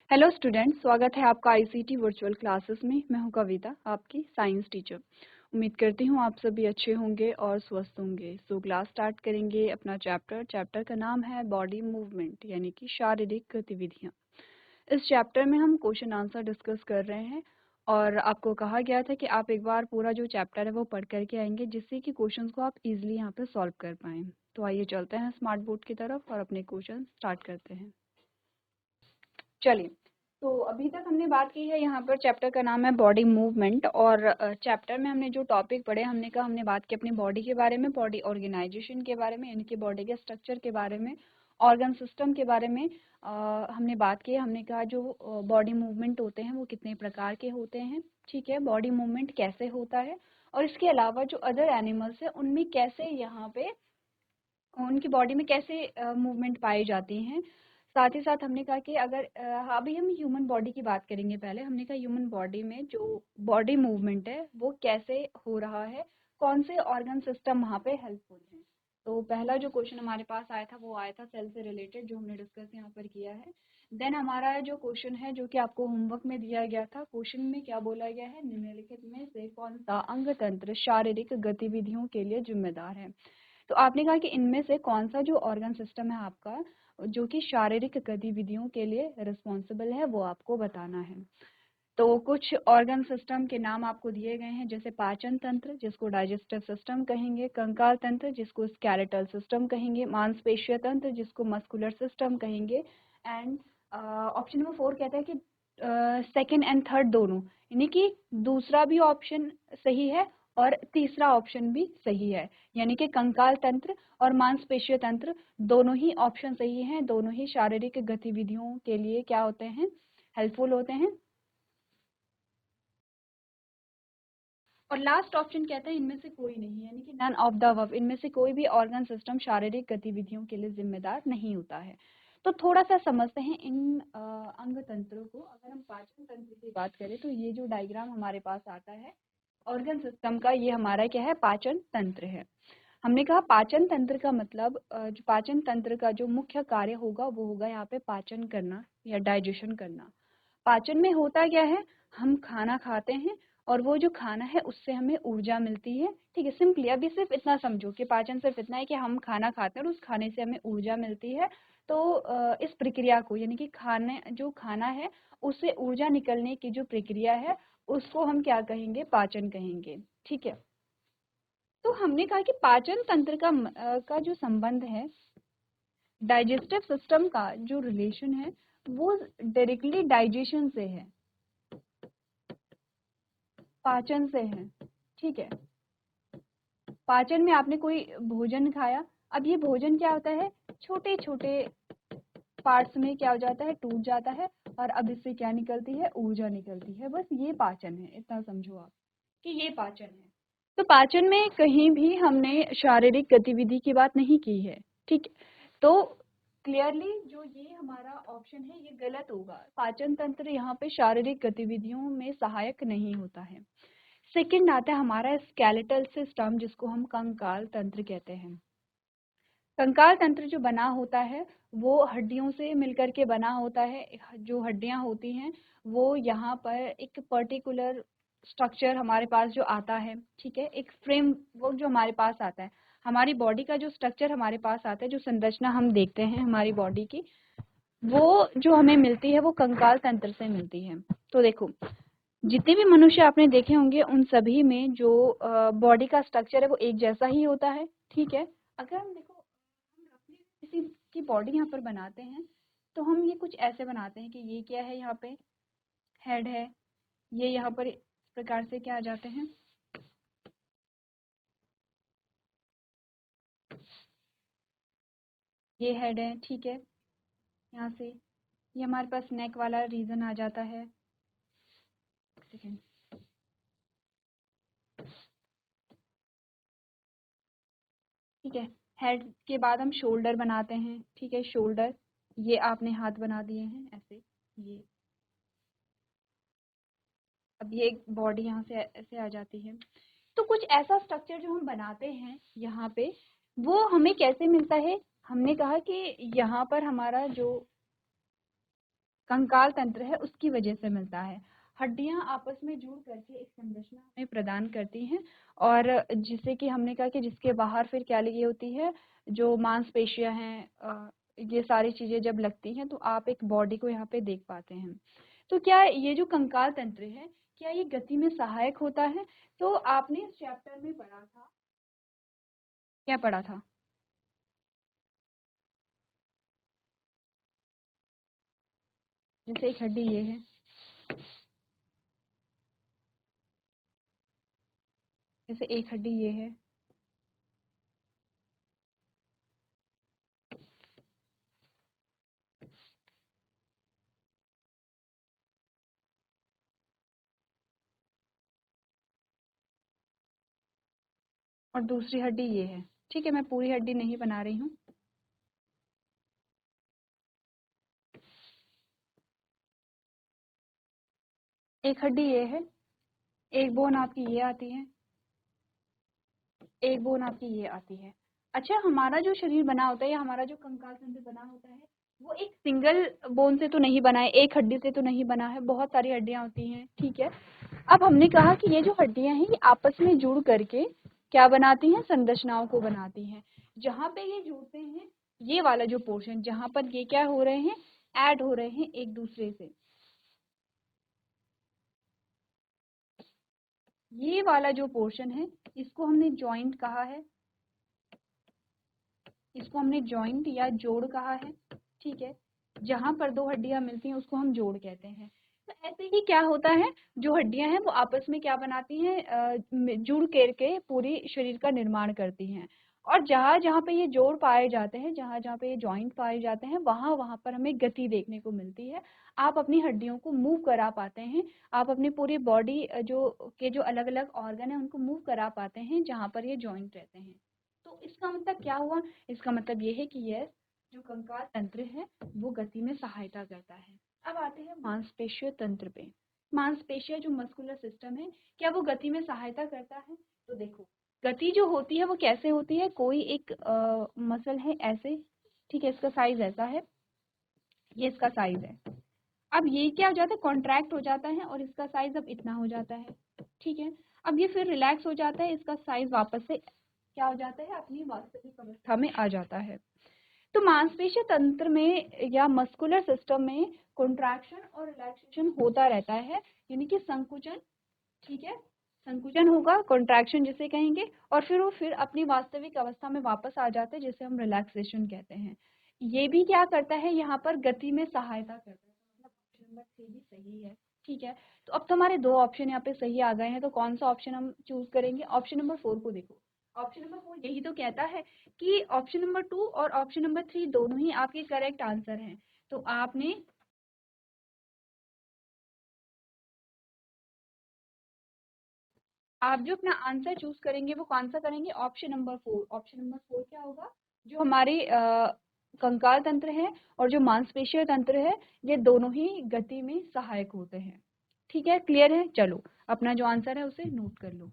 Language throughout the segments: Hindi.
हेलो स्टूडेंट्स, स्वागत है आपका आईसीटी वर्चुअल क्लासेस में। मैं हूं कविता, आपकी साइंस टीचर। उम्मीद करती हूं आप सभी अच्छे होंगे और स्वस्थ होंगे। सो क्लास स्टार्ट करेंगे अपना चैप्टर का नाम है बॉडी मूवमेंट यानी कि शारीरिक गतिविधियां। इस चैप्टर में हम क्वेश्चन आंसर डिस्कस कर रहे हैं और आपको कहा गया था कि आप एक बार पूरा जो चैप्टर है वो पढ़ करके आएंगे, जिससे कि क्वेश्चंस को आप इजीली यहाँ पे सॉल्व कर पाएं। तो आइए चलते हैं स्मार्ट बोर्ड की तरफ और अपने क्वेश्चन स्टार्ट करते हैं। चलिए, तो अभी तक हमने बात की है, यहाँ पर चैप्टर का नाम है बॉडी मूवमेंट और चैप्टर में हमने जो टॉपिक पढ़े हमने बात की अपनी बॉडी के बारे में, बॉडी ऑर्गेनाइजेशन के बारे में, इनके बॉडी के स्ट्रक्चर के बारे में, ऑर्गन सिस्टम के बारे में हमने बात की। हमने कहा जो बॉडी मूवमेंट होते हैं वो कितने प्रकार के होते हैं, ठीक है, बॉडी मूवमेंट कैसे होता है और इसके अलावा जो अदर एनिमल्स है उनमें कैसे यहाँ पे उनकी बॉडी में कैसे मूवमेंट पाई जाती हैं। साथ ही साथ हमने कहा कि अगर अभी हम ह्यूमन बॉडी की बात करेंगे। पहले हमने कहा ह्यूमन बॉडी में जो बॉडी मूवमेंट है वो कैसे हो रहा है, कौन से ऑर्गन सिस्टम वहाँ पे हेल्पफुल हैं। तो पहला जो क्वेश्चन हमारे पास आया था वो आया था सेल से रिलेटेड, जो हमने डिस्कस यहाँ पर किया है। देन हमारा जो क्वेश्चन है जो कि आपको होमवर्क में दिया गया था, क्वेश्चन में क्या बोला गया है, निम्नलिखित में से कौन सा अंग तंत्र शारीरिक गतिविधियों के लिए जिम्मेदार है। तो आपने कहा कि इनमें से कौन सा जो ऑर्गन सिस्टम है आपका जो कि शारीरिक गतिविधियों के लिए रिस्पॉन्सिबल है वो आपको बताना है। तो कुछ ऑर्गन सिस्टम के नाम आपको दिए गए हैं, जैसे पाचन तंत्र जिसको डाइजेस्टिव सिस्टम कहेंगे, कंकाल तंत्र जिसको स्केलेटल सिस्टम कहेंगे, मांसपेशीय तंत्र जिसको मस्कुलर सिस्टम कहेंगे। एंड ऑप्शन नंबर 4 कहता है कि सेकंड एंड थर्ड दोनों, यानी कि दूसरा भी ऑप्शन सही है और तीसरा ऑप्शन भी सही है, यानी कि कंकाल तंत्र और मांसपेशीय तंत्र दोनों ही ऑप्शन सही हैं, दोनों ही शारीरिक गतिविधियों के लिए क्या होते हैं, हेल्पफुल होते हैं। और लास्ट ऑप्शन कहता है इनमें से कोई नहीं, यानी कि नन ऑफ द अबव, इनमें से कोई भी ऑर्गन सिस्टम शारीरिक गतिविधियों के लिए जिम्मेदार नहीं होता है। तो थोड़ा सा समझते हैं इन अंग तंत्रों को। अगर हम पाचन तंत्र की बात करें तो ये जो डायग्राम हमारे पास आता है ऑर्गन सिस्टम का, ये हमारा क्या है, पाचन तंत्र है। हमने कहा पाचन तंत्र का मतलब जो पाचन तंत्र का जो मुख्य कार्य होगा वो होगा यहाँ पे पाचन करना या डाइजेशन करना। पाचन में होता क्या है, हम खाना खाते हैं और वो जो खाना है उससे हमें ऊर्जा मिलती है, ठीक है। सिंपली अभी सिर्फ इतना समझो कि पाचन सिर्फ इतना है कि हम खाना खाते हैं और उस खाने से हमें ऊर्जा मिलती है। तो इस प्रक्रिया को, यानी कि खाने जो खाना है उससे ऊर्जा निकलने की जो प्रक्रिया है उसको हम क्या कहेंगे, पाचन कहेंगे, ठीक है। तो हमने कहा कि पाचन तंत्र का जो संबंध है डाइजेस्टिव सिस्टम का जो रिलेशन है वो डायरेक्टली डाइजेशन से है, पाचन से है, ठीक है। पाचन में आपने कोई भोजन खाया, अब ये भोजन क्या होता है, छोटे छोटे पार्ट्स में क्या हो जाता है, टूट जाता है और अब इससे क्या निकलती है, ऊर्जा निकलती है। बस ये पाचन है, इतना समझो आप कि ये पाचन है। तो पाचन में कहीं भी हमने शारीरिक गतिविधि की बात नहीं की है, ठीक है। तो क्लियरली जो ये हमारा ऑप्शन है ये गलत होगा, पाचन तंत्र यहाँ पे शारीरिक गतिविधियों में सहायक नहीं होता है। सेकंड आता है हमारा स्केलेटल सिस्टम जिसको हम कंकाल तंत्र कहते हैं। कंकाल तंत्र जो बना होता है वो हड्डियों से मिलकर के बना होता है। जो हड्डियां होती हैं वो यहाँ पर एक पर्टिकुलर स्ट्रक्चर हमारे पास जो आता है, ठीक है, एक फ्रेमवर्क जो हमारे पास आता है, हमारी बॉडी का जो स्ट्रक्चर हमारे पास आता है, जो संरचना हम देखते हैं हमारी बॉडी की, वो जो हमें मिलती है वो कंकाल तंत्र से मिलती है। तो देखो जितने भी मनुष्य आपने देखे होंगे उन सभी में जो बॉडी का स्ट्रक्चर है वो एक जैसा ही होता है, ठीक है। अगर हम देखो हम अपनी किसी की बॉडी यहाँ पर बनाते हैं तो हम ये कुछ ऐसे बनाते हैं कि ये क्या है, यहाँ पे हेड है, ये यहाँ पर इस प्रकार से क्या आ जाते हैं, ये हेड है, ठीक है। यहाँ से ये हमारे पास नेक वाला रीजन आ जाता है, सेकेंड, ठीक है। हेड के बाद हम शोल्डर बनाते हैं, ठीक है, शोल्डर, ये आपने हाथ बना दिए हैं ऐसे, ये अब ये बॉडी यहाँ से ऐसे आ जाती है। तो कुछ ऐसा स्ट्रक्चर जो हम बनाते हैं यहाँ पे वो हमें कैसे मिलता है, हमने कहा कि यहाँ पर हमारा जो कंकाल तंत्र है उसकी वजह से मिलता है। हड्डियां आपस में जुड़ करके एक संरचना हमें प्रदान करती हैं, और जिसे कि हमने कहा कि जिसके बाहर फिर क्या लगी होती है, जो मांसपेशियां हैं, ये सारी चीजें जब लगती हैं तो आप एक बॉडी को यहाँ पे देख पाते हैं। तो क्या ये जो कंकाल तंत्र है, क्या ये गति में सहायक होता है? तो आपने इस चैप्टर में पढ़ा था, क्या पढ़ा था? जैसे एक हड्डी ये है, जैसे एक हड्डी ये है, और दूसरी हड्डी ये है। ठीक है, मैं पूरी हड्डी नहीं बना रही हूँ। एक हड्डी ये है, एक बोन आपकी ये आती है, एक बोन आपकी ये आती है। अच्छा, हमारा जो शरीर बना होता है या हमारा जो कंकाल तंत्र बना होता है, वो एक सिंगल बोन से तो नहीं बना है, एक हड्डी से तो नहीं बना है, बहुत सारी हड्डियां होती हैं। ठीक है, अब हमने कहा कि ये जो हड्डियां हैं ये आपस में जुड़ करके क्या बनाती हैं, संरचनाओं को बनाती हैं। जहां पे ये जुड़ते हैं, ये वाला जो पोर्शन जहां पर ये क्या हो रहे हैं, ऐड हो रहे हैं एक दूसरे से, ये वाला जो पोर्शन है इसको हमने जॉइंट कहा है, इसको हमने जॉइंट या जोड़ कहा है। ठीक है, जहां पर दो हड्डियां मिलती हैं उसको हम जोड़ कहते हैं। तो ऐसे ही क्या होता है, जो हड्डियां हैं वो आपस में क्या बनाती हैं, जुड़ करके पूरी शरीर का निर्माण करती हैं। और जहां जहां पे ये जोड़ पाए जाते हैं, जहां जहां पे ये जॉइंट पाए जाते हैं, वहां वहां पर हमें गति देखने को मिलती है। आप अपनी हड्डियों को मूव करा पाते हैं, आप अपनी पूरी बॉडी जो अलग अलग ऑर्गन है उनको मूव करा पाते हैं जहां पर ये जॉइंट रहते हैं। तो इसका मतलब क्या हुआ, इसका मतलब ये है कि यह जो कंकाल तंत्र है वो गति में सहायता करता है। अब आते हैं मांसपेशीय तंत्र पे। मांसपेशियां जो मस्कुलर सिस्टम है, क्या वो गति में सहायता करता है? तो देखो, गति जो होती है वो कैसे होती है, कोई एक मसल है ऐसे, ठीक है, इसका साइज ऐसा है, ये इसका साइज है। अब ये क्या हो जाता है, कॉन्ट्रैक्ट हो जाता है और इसका साइज अब इतना हो जाता है। ठीक है, अब ये फिर रिलैक्स हो जाता है, इसका साइज वापस से क्या हो जाता है, अपनी वास्तविक अवस्था में आ जाता है। तो मांसपेशीय तंत्र में या मस्कुलर सिस्टम में कॉन्ट्रैक्शन और रिलैक्सेशन होता रहता है, यानी कि संकुचन। ठीक है, संकुचन होगा, कॉन्ट्रैक्शन जिसे कहेंगे, और फिर वो फिर अपनी वास्तविक अवस्था में वापस आ जाते हैं, जिसे हम रिलैक्सेशन कहते हैं। ये भी क्या करता है, यहाँ पर गति में सहायता करता है। मतलब ऑप्शन नंबर 3 भी सही है। ठीक है, तो अब तो हमारे दो ऑप्शन यहाँ पे सही आ गए हैं, तो कौन सा ऑप्शन हम चूज करेंगे? ऑप्शन नंबर 4 को देखो। ऑप्शन नंबर 4 यही तो कहता है कि ऑप्शन नंबर 2 और ऑप्शन नंबर 3 दोनों ही आपके करेक्ट आंसर हैं। तो आपने, आप जो अपना आंसर चूज करेंगे वो कौन सा करेंगे? Option number 4। ऑप्शन नंबर 4 क्या होगा, जो हमारे कंकाल तंत्र है और जो मांसपेशीय तंत्र है, ये दोनों ही गति में सहायक होते हैं। ठीक है, क्लियर है? चलो अपना जो आंसर है उसे नोट कर लो।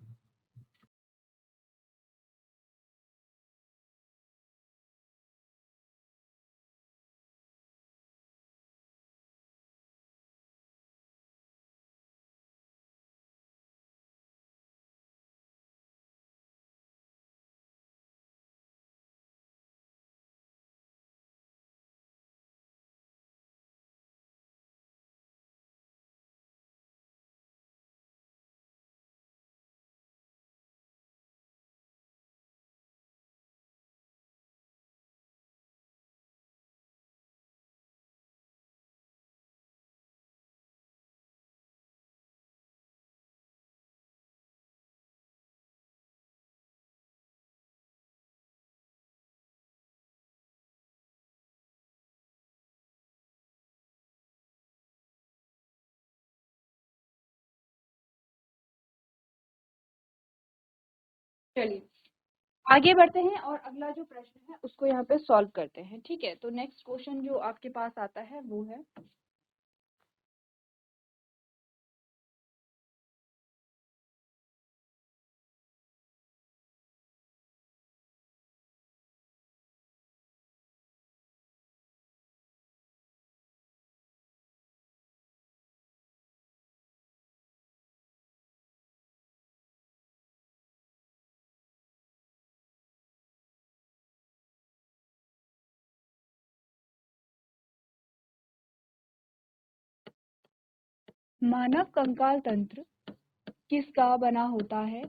चलिए आगे बढ़ते हैं और अगला जो प्रश्न है उसको यहाँ पे सॉल्व करते हैं। ठीक है, तो नेक्स्ट क्वेश्चन जो आपके पास आता है वो है, मानव कंकाल तंत्र किसका बना होता है,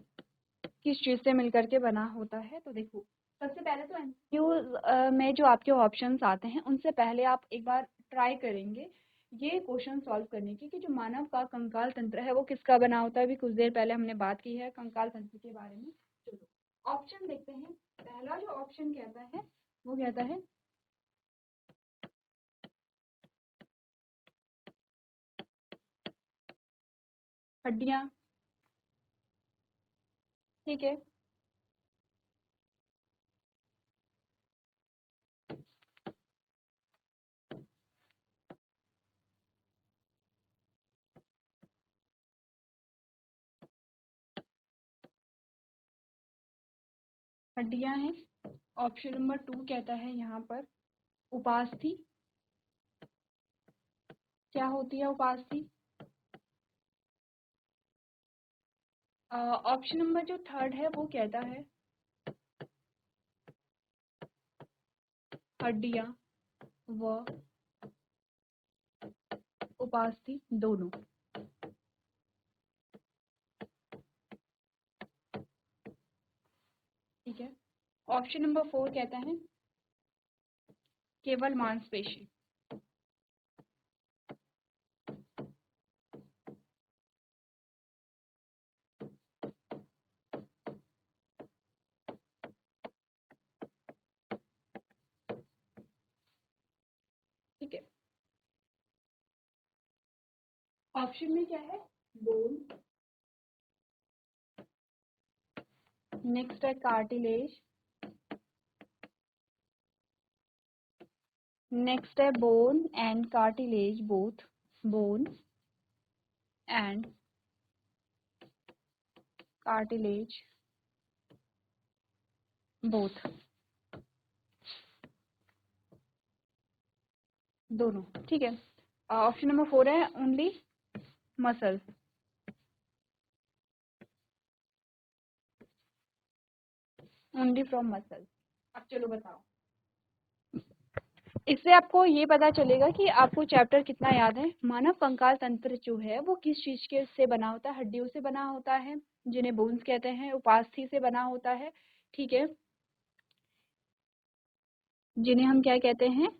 किस चीज से मिलकर के बना होता है? तो देखो, सबसे पहले तो एमसीक्यूज में जो आपके ऑप्शंस आते हैं उनसे पहले आप एक बार ट्राई करेंगे ये क्वेश्चन सॉल्व करने की कि जो मानव का कंकाल तंत्र है वो किसका बना होता है। अभी कुछ देर पहले हमने बात की है कंकाल तंत्र के बारे में। चलो ऑप्शन देखते हैं। पहला जो ऑप्शन कहता है वो कहता है हड्डियां। ठीक है, हड्डियां हैं। ऑप्शन नंबर 2 कहता है यहाँ पर उपास्थि। क्या होती है उपास्थि? ऑप्शन नंबर जो थर्ड है वो कहता है हड्डियां व उपास्थि दोनों। ठीक है, ऑप्शन नंबर 4 कहता है केवल मांसपेशी। ठीक है, ऑप्शन में क्या है? बोन, नेक्स्ट है कार्टिलेज, नेक्स्ट है bone and cartilage both, bone and cartilage both, दोनों। ठीक है, ऑप्शन नंबर 4 है only muscle, only from muscle. अब चलो बताओ, इससे आपको ये पता चलेगा कि आपको चैप्टर कितना याद है। मानव कंकाल तंत्र जो है वो किस चीज के से बना होता है? हड्डियों से बना होता है जिन्हें बोन्स कहते हैं, उपास्थि से बना होता है, ठीक है, जिन्हें हम क्या कहते हैं?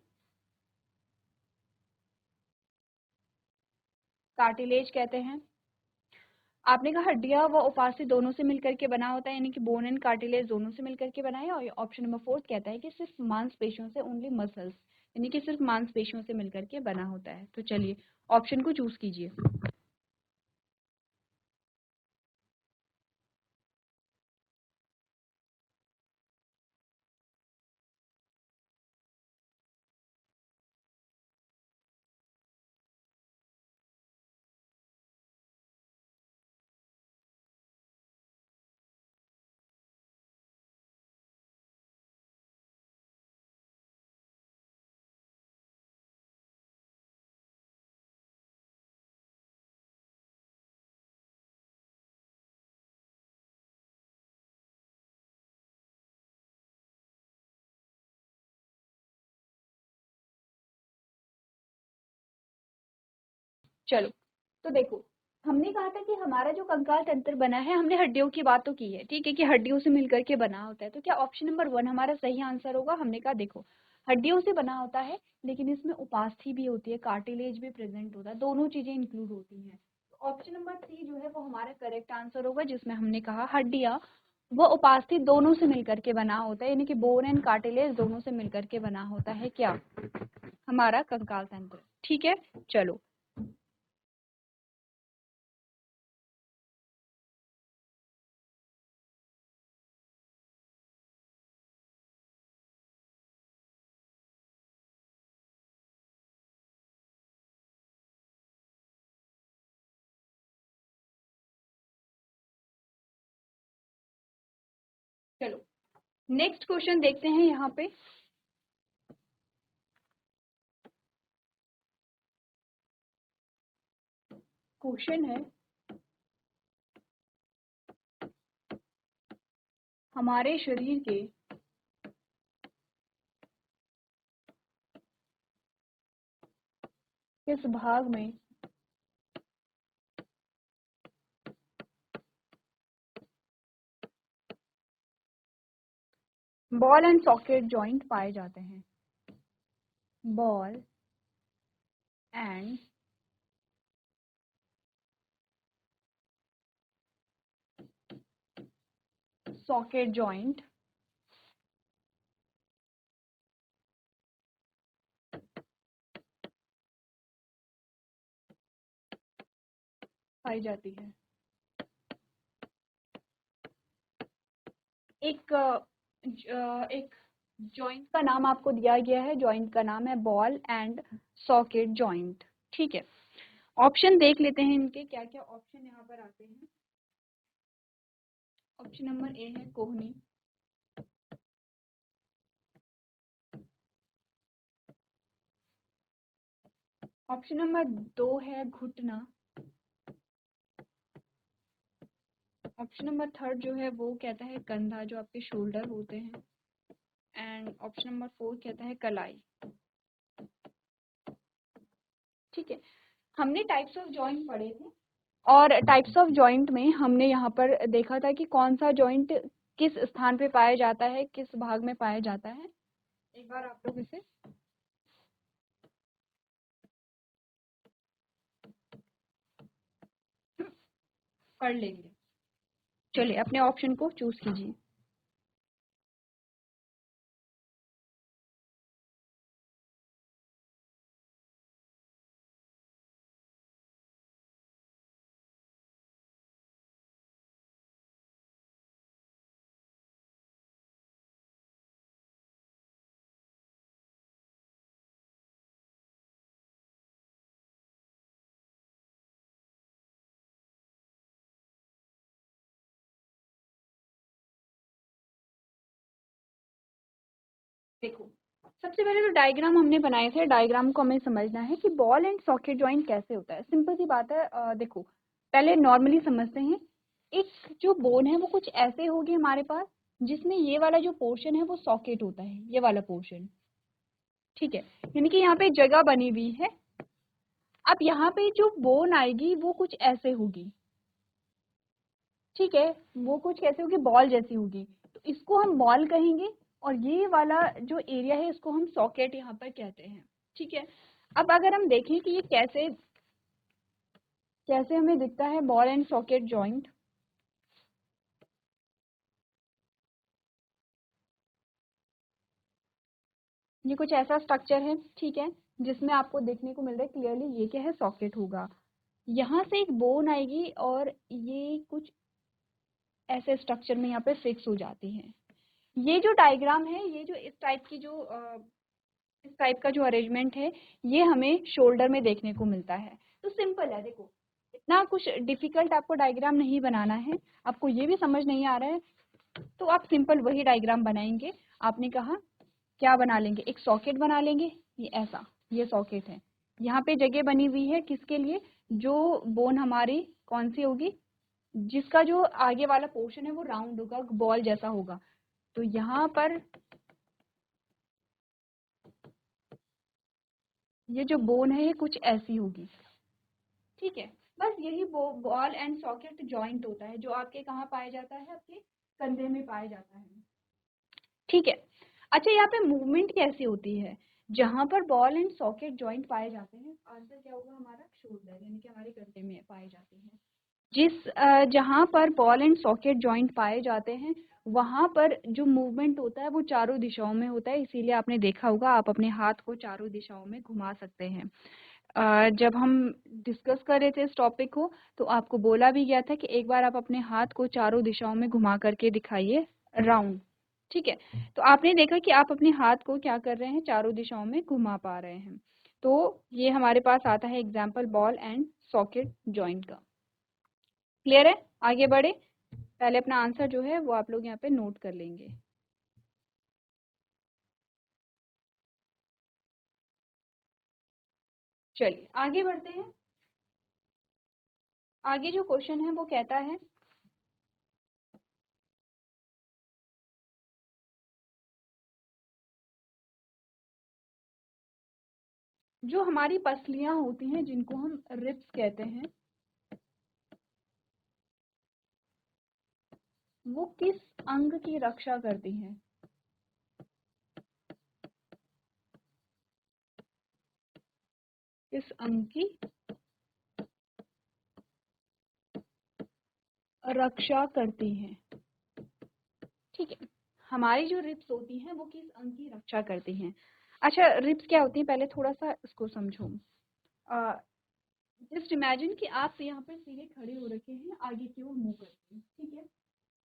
कार्टिलेज कहते हैं। आपने कहा हड्डियां व उपास्थि दोनों से मिलकर के बना होता है, यानी कि बोन एंड कार्टिलेज दोनों से मिलकर के बना है। और ऑप्शन नंबर 4 कहता है कि सिर्फ मांसपेशियों से, ओनली मसल्स, यानी कि सिर्फ मांसपेशियों से मिलकर के बना होता है। तो चलिए ऑप्शन को चूज कीजिए। चलो, तो देखो, हमने कहा था कि हमारा जो कंकाल तंत्र बना है, हमने हड्डियों की बात तो की है, ठीक है, कि हड्डियों से मिलकर के बना होता है। तो क्या ऑप्शन नंबर 1 हमारा सही आंसर होगा? हमने कहा देखो, हड्डियों से बना होता है लेकिन इसमें उपास्थि भी होती है, कार्टिलेज भी प्रेजेंट होता है, दोनों चीजें इंक्लूड होती हैं। तो ऑप्शन नंबर 3 जो है वो हमारा करेक्ट आंसर होगा, जिसमें हमने कहा हड्डियां वो उपास्थि दोनों से मिलकर के बना होता है, यानी कि बोन एंड कार्टिलेज दोनों से मिलकर के बना होता है क्या? हमारा कंकाल तंत्र। ठीक है, चलो चलो नेक्स्ट क्वेश्चन देखते हैं। यहाँ पे क्वेश्चन है, हमारे शरीर के किस भाग में बॉल एंड सॉकेट जॉइंट पाए जाते हैं। बॉल एंड सॉकेट जॉइंट पाई जाती है। एक जॉइंट का नाम आपको दिया गया है, जॉइंट का नाम है बॉल एंड सॉकेट जॉइंट। ठीक है, ऑप्शन देख लेते हैं इनके क्या क्या ऑप्शन यहाँ पर आते हैं। ऑप्शन नंबर ए है कोहनी, ऑप्शन नंबर 2 है घुटना, ऑप्शन नंबर 3 जो है वो कहता है कंधा, जो आपके शोल्डर होते हैं, एंड ऑप्शन नंबर 4 कहता है कलाई। ठीक है, हमने टाइप्स ऑफ जॉइंट पढ़े थे और टाइप्स ऑफ जॉइंट में हमने यहाँ पर देखा था कि कौन सा जॉइंट किस स्थान पे पाया जाता है, किस भाग में पाया जाता है। एक बार आप लोग इसे पढ़ लेंगे। चलिए अपने ऑप्शन को चूज कीजिए। देखो, सबसे पहले तो डायग्राम हमने बनाए थे, डायग्राम को हमें समझना है कि बॉल एंड सॉकेट जॉइंट कैसे होता है। सिंपल सी बात है। देखो, पहले नॉर्मली समझते हैं। एक जो बोन है वो कुछ ऐसे होगी हमारे पास, जिसमें ये वाला जो पोर्शन है वो सॉकेट होता है, ये वाला पोर्शन। ठीक है, यानी कि यहाँ पे जगह बनी हुई है। अब यहाँ पे जो बोन आएगी वो कुछ ऐसे होगी। ठीक है, वो कुछ कैसे होगी, बॉल जैसी होगी, तो इसको हम बॉल कहेंगे। और ये वाला जो एरिया है इसको हम सॉकेट यहाँ पर कहते हैं। ठीक है, अब अगर हम देखें कि ये कैसे कैसे हमें दिखता है बॉल एंड सॉकेट जॉइंट। ये कुछ ऐसा स्ट्रक्चर है, ठीक है, जिसमें आपको देखने को मिल रहा है क्लियरली ये क्या है, सॉकेट होगा। यहाँ से एक बोन आएगी और ये कुछ ऐसे स्ट्रक्चर में यहाँ पे फिक्स हो जाती है। ये जो डायग्राम है, ये जो इस टाइप का जो अरेंजमेंट है, ये हमें शोल्डर में देखने को मिलता है। तो सिंपल है, देखो इतना कुछ डिफिकल्ट आपको डायग्राम नहीं बनाना है। आपको ये भी समझ नहीं आ रहा है तो आप सिंपल वही डायग्राम बनाएंगे। आपने कहा क्या बना लेंगे, एक सॉकेट बना लेंगे। ये ऐसा, ये सॉकेट है, यहाँ पे जगह बनी हुई है किसके लिए, जो बोन हमारी कौन सी होगी, जिसका जो आगे वाला पोर्शन है वो राउंड होगा, बॉल जैसा होगा। तो यहाँ पर ये जो बोन है ये कुछ ऐसी होगी। ठीक है, बस यही बॉल एंड सॉकेट जॉइंट होता है, जो आपके कहाँ पाया जाता है, आपके कंधे में पाया जाता है। ठीक है, अच्छा यहाँ पे मूवमेंट कैसी होती है, जहाँ पर बॉल एंड सॉकेट जॉइंट पाए जाते हैं, आंसर क्या होगा हमारा, शोल्डर, यानी कि हमारे कंधे में पाए जाते हैं। जहाँ पर बॉल एंड सॉकेट जॉइंट पाए जाते हैं वहाँ पर जो मूवमेंट होता है वो चारों दिशाओं में होता है। इसीलिए आपने देखा होगा आप अपने हाथ को चारों दिशाओं में घुमा सकते हैं। जब हम डिस्कस कर रहे थे इस टॉपिक को तो आपको बोला भी गया था कि एक बार आप अपने हाथ को चारों दिशाओं में घुमा करके दिखाइए, राउंड। ठीक है, तो आपने देखा कि आप अपने हाथ को क्या कर रहे हैं, चारों दिशाओं में घुमा पा रहे हैं। तो ये हमारे पास आता है example ball and socket joint का। क्लियर है, आगे बढ़े। पहले अपना आंसर जो है वो आप लोग यहाँ पे नोट कर लेंगे। चलिए आगे बढ़ते हैं। आगे जो क्वेश्चन है वो कहता है, जो हमारी पसलियां होती हैं जिनको हम रिब्स कहते हैं, वो किस अंग की रक्षा करती हैं। किस अंग की रक्षा करती हैं। ठीक है, हमारी जो रिब्स होती हैं वो किस अंग की रक्षा करती हैं। अच्छा, रिब्स क्या होती हैं, पहले थोड़ा सा इसको समझो। जस्ट इमेजिन कि आप यहाँ पर सीधे खड़े हो रखे हैं, आगे की ओर मुंह करके, ठीक है,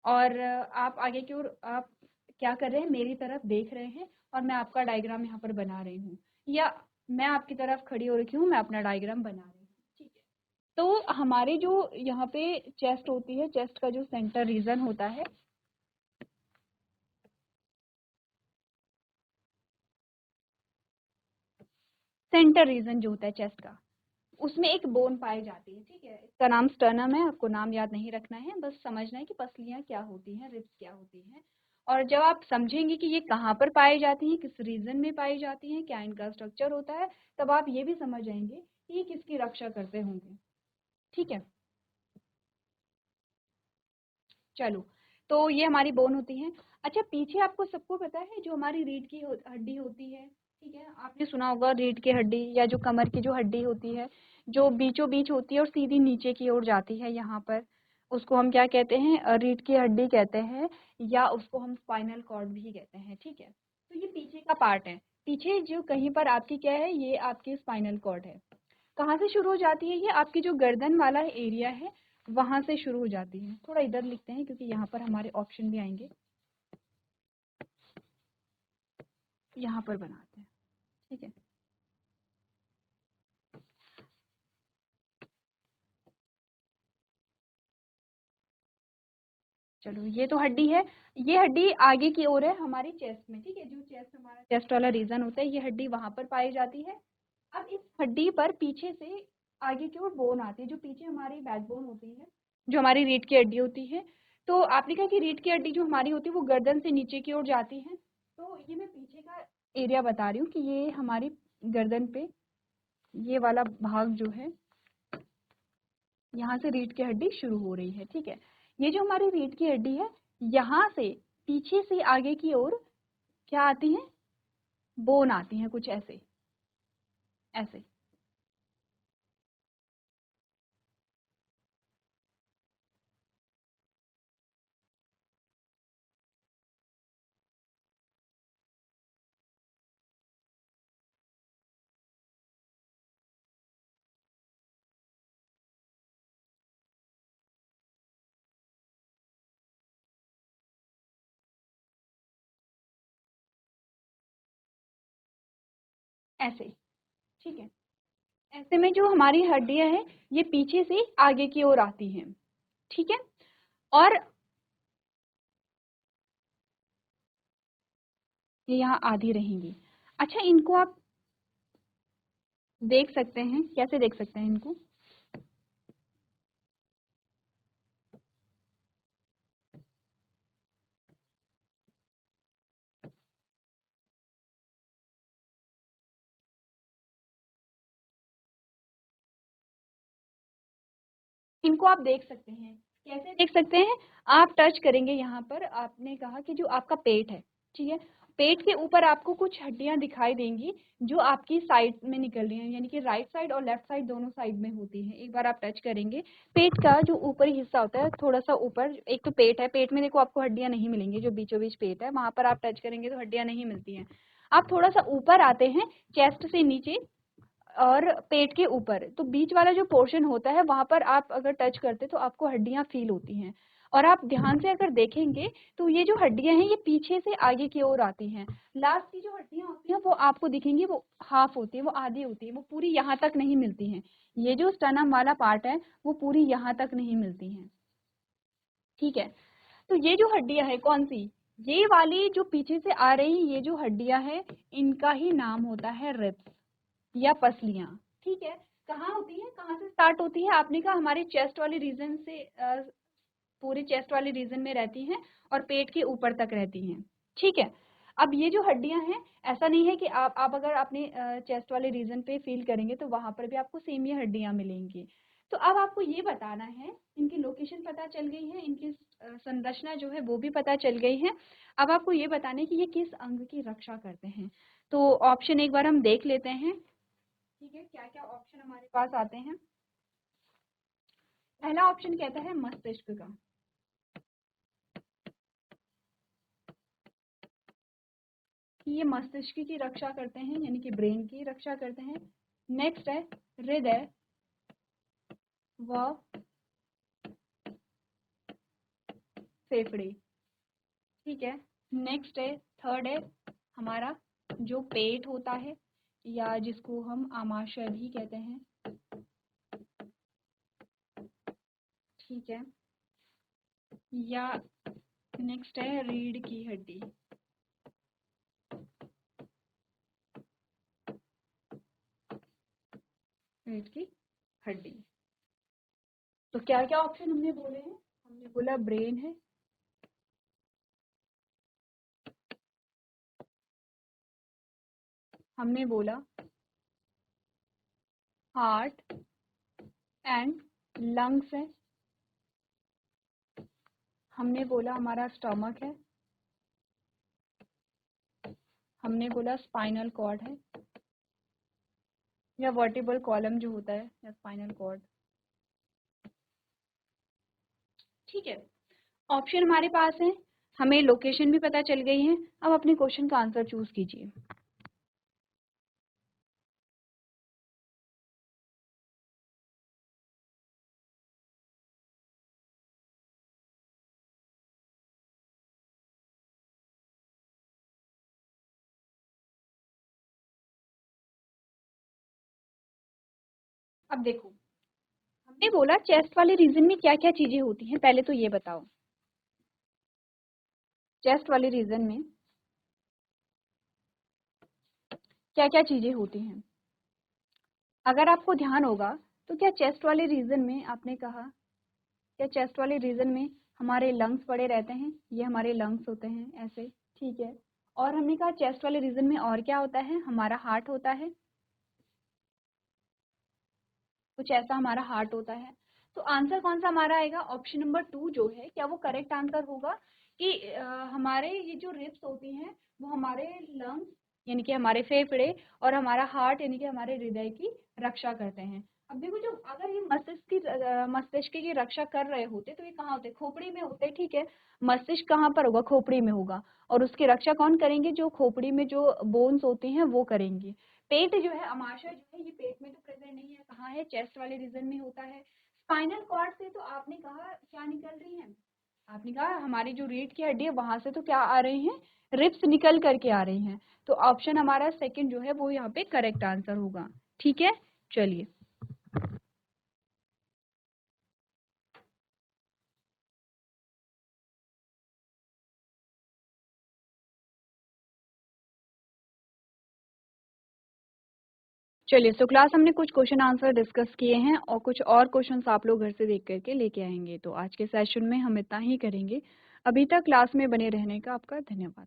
और आप आगे की ओर आप क्या कर रहे हैं, मेरी तरफ देख रहे हैं और मैं आपका डायग्राम यहाँ पर बना रही हूँ, या मैं आपकी तरफ खड़ी हो रखी हूँ, मैं अपना डायग्राम बना रही हूँ। ठीक है, तो हमारे जो यहाँ पे चेस्ट होती है, चेस्ट का जो सेंटर रीजन होता है, सेंटर रीजन जो होता है चेस्ट का, उसमें एक बोन पाई जाती है। ठीक है, इसका नाम स्टर्नम है, आपको नाम याद नहीं रखना है, बस समझना है कि पसलियां क्या होती हैं, रिब्स क्या होती हैं। और जब आप समझेंगे कि ये कहाँ पर पाई जाती हैं, किस रीजन में पाई जाती हैं, क्या इनका स्ट्रक्चर होता है, तब आप ये भी समझ जाएंगे कि ये किसकी रक्षा करते होंगे। ठीक है, चलो, तो ये हमारी बोन होती है। अच्छा, पीछे आपको सबको पता है जो हमारी रीढ़ की हड्डी होती है, ठीक है, आपने सुना होगा रीढ़ की हड्डी या जो कमर की जो हड्डी होती है, जो बीचों बीच होती है और सीधी नीचे की ओर जाती है, यहाँ पर उसको हम क्या कहते हैं, रीढ़ की हड्डी कहते हैं, या उसको हम स्पाइनल कॉर्ड भी कहते हैं। ठीक है, तो ये पीछे का पार्ट है, पीछे जो कहीं पर आपकी क्या है, ये आपकी स्पाइनल कॉर्ड है। कहाँ से शुरू हो जाती है, ये आपकी जो गर्दन वाला एरिया है वहां से शुरू हो जाती है। थोड़ा इधर लिखते हैं क्योंकि यहाँ पर हमारे ऑप्शन भी आएंगे, यहाँ पर बनाते हैं। ठीक है, चलो, ये तो हड्डी है, ये हड्डी आगे की ओर है हमारी चेस्ट में। ठीक है, जो चेस्ट हमारा चेस्ट वाला रीजन होता है, ये हड्डी वहां पर पाई जाती है। अब इस हड्डी पर पीछे से आगे की ओर बोन आती है, जो पीछे हमारी बैकबोन होती है, जो हमारी रीढ़ की हड्डी होती है। तो आपने कहा कि रीढ़ की हड्डी जो हमारी होती है वो गर्दन से नीचे की ओर जाती है, तो ये मैं पीछे का एरिया बता रही हूँ कि ये हमारी गर्दन पे ये वाला भाग जो है, यहाँ से रीढ़ की हड्डी शुरू हो रही है। ठीक है, ये जो हमारी रीढ़ की हड्डी है, यहाँ से पीछे से आगे की ओर क्या आती है, बोन आती है, कुछ ऐसे ऐसे। ऐसे, ठीक है, ऐसे में जो हमारी हड्डियां हैं ये पीछे से आगे की ओर आती हैं। ठीक है, और ये यहाँ आधी रहेंगी। अच्छा, इनको आप देख सकते हैं, कैसे देख सकते हैं इनको, इनको आप देख सकते हैं, कैसे देख सकते हैं, आप टच करेंगे यहाँ पर, आपने कहा कि जो आपका पेट है, ठीक है, पेट के ऊपर आपको कुछ हड्डियां दिखाई देंगी जो आपकी साइड में निकल रही हैं, यानी कि राइट साइड और लेफ्ट साइड दोनों साइड में होती हैं। एक बार आप टच करेंगे, पेट का जो ऊपरी हिस्सा होता है थोड़ा सा ऊपर, एक तो पेट है, पेट में देखो आपको हड्डियां नहीं मिलेंगी, जो बीचों बीच पेट है वहां पर आप टच करेंगे तो हड्डियां नहीं मिलती हैं। आप थोड़ा सा ऊपर आते हैं, चेस्ट से नीचे और पेट के ऊपर, तो बीच वाला जो पोर्शन होता है वहां पर आप अगर टच करते तो आपको हड्डियां फील होती हैं। और आप ध्यान से अगर देखेंगे तो ये जो हड्डियां हैं ये पीछे से आगे की ओर आती हैं। लास्ट की जो हड्डियां होती हैं वो आपको दिखेंगी, वो हाफ होती है, वो आधी होती है, वो पूरी यहाँ तक नहीं मिलती हैं। ये जो स्टर्नम वाला पार्ट है वो पूरी यहाँ तक नहीं मिलती हैं। ठीक है, तो ये जो हड्डियां है कौन सी, ये वाली जो पीछे से आ रही ये जो हड्डियां है, इनका ही नाम होता है रिब्स या पसलियां। ठीक है, कहाँ होती है, कहाँ से स्टार्ट होती है, आपने कहा हमारे चेस्ट वाले रीजन से पूरे चेस्ट वाले रीजन में रहती हैं और पेट के ऊपर तक रहती हैं। ठीक है, अब ये जो हड्डियां हैं, ऐसा नहीं है कि आप अगर अपने चेस्ट वाले रीजन पे फील करेंगे तो वहां पर भी आपको सेम ये हड्डियां मिलेंगी। तो अब आपको ये बताना है, इनकी लोकेशन पता चल गई है, इनकी संरचना जो है वो भी पता चल गई है। अब आपको ये बताना है कि ये किस अंग की रक्षा करते हैं। तो ऑप्शन एक बार हम देख लेते हैं, ठीक है, क्या क्या ऑप्शन हमारे पास आते हैं। पहला ऑप्शन कहता है मस्तिष्क का, कि ये मस्तिष्क की रक्षा करते हैं, यानी कि ब्रेन की रक्षा करते हैं। नेक्स्ट है हृदय व फेफड़े। ठीक है, नेक्स्ट है, थर्ड है हमारा जो पेट होता है, या जिसको हम आमाशय भी कहते हैं। ठीक है, या नेक्स्ट है रीढ़ की हड्डी। रीढ़ की हड्डी। तो क्या क्या ऑप्शन हमने बोले हैं, हमने बोला ब्रेन है, हमने बोला हार्ट एंड लंग्स है, हमने बोला हमारा स्टमक है, हमने बोला स्पाइनल कॉर्ड है, या वर्टिब्रल कॉलम जो होता है, या स्पाइनल कॉर्ड। ठीक है, ऑप्शन हमारे पास है, हमें लोकेशन भी पता चल गई है। अब अपने क्वेश्चन का आंसर चूज कीजिए। अब देखो, हमने बोला चेस्ट वाले रीजन में क्या क्या चीजें होती हैं, पहले तो ये बताओ। चेस्ट वाले रीजन में क्या क्या चीजें होती हैं। अगर आपको ध्यान होगा तो क्या चेस्ट वाले रीजन में आपने कहा, क्या चेस्ट वाले रीजन में हमारे लंग्स पड़े रहते हैं, ये हमारे लंग्स होते हैं ऐसे। ठीक है, और हमने कहा चेस्ट वाले रीजन में और क्या होता है, हमारा हार्ट होता है, कुछ ऐसा हमारा हार्ट होता है। तो आंसर कौन सा हमारा आएगा, ऑप्शन नंबर 2 जो है, क्या वो करेक्ट आंसर होगा कि हमारे ये जो रिब्स होती हैं वो हमारे लंग्स यानी कि हमारे फेफड़े और हमारा हार्ट यानी कि हमारे हृदय की रक्षा करते हैं। अब देखो, जो अगर ये मस्तिष्क की रक्षा कर रहे होते तो ये कहाँ होते, खोपड़ी में होते। ठीक है, मस्तिष्क कहाँ पर होगा, खोपड़ी में होगा, और उसकी रक्षा कौन करेंगे, जो खोपड़ी में जो बोन्स होती हैं वो करेंगे। पेट जो है, अमाशय जो है, ये पेट में तो प्रेजेंट नहीं है, कहाँ है, चेस्ट वाले रीजन में होता है। स्पाइनल कॉर्ड से तो आपने कहा क्या निकल रही है, आपने कहा हमारी जो रीढ़ की हड्डी है वहां से तो क्या आ रही हैं, रिब्स निकल करके आ रही हैं। तो ऑप्शन हमारा सेकंड जो है वो यहाँ पे करेक्ट आंसर होगा। ठीक है, चलिए। चलिए, सो क्लास हमने कुछ क्वेश्चन आंसर डिस्कस किए हैं और कुछ और क्वेश्चंस आप लोग घर से देख करके लेके आएंगे। तो आज के सेशन में हम इतना ही करेंगे। अभी तक क्लास में बने रहने का आपका धन्यवाद।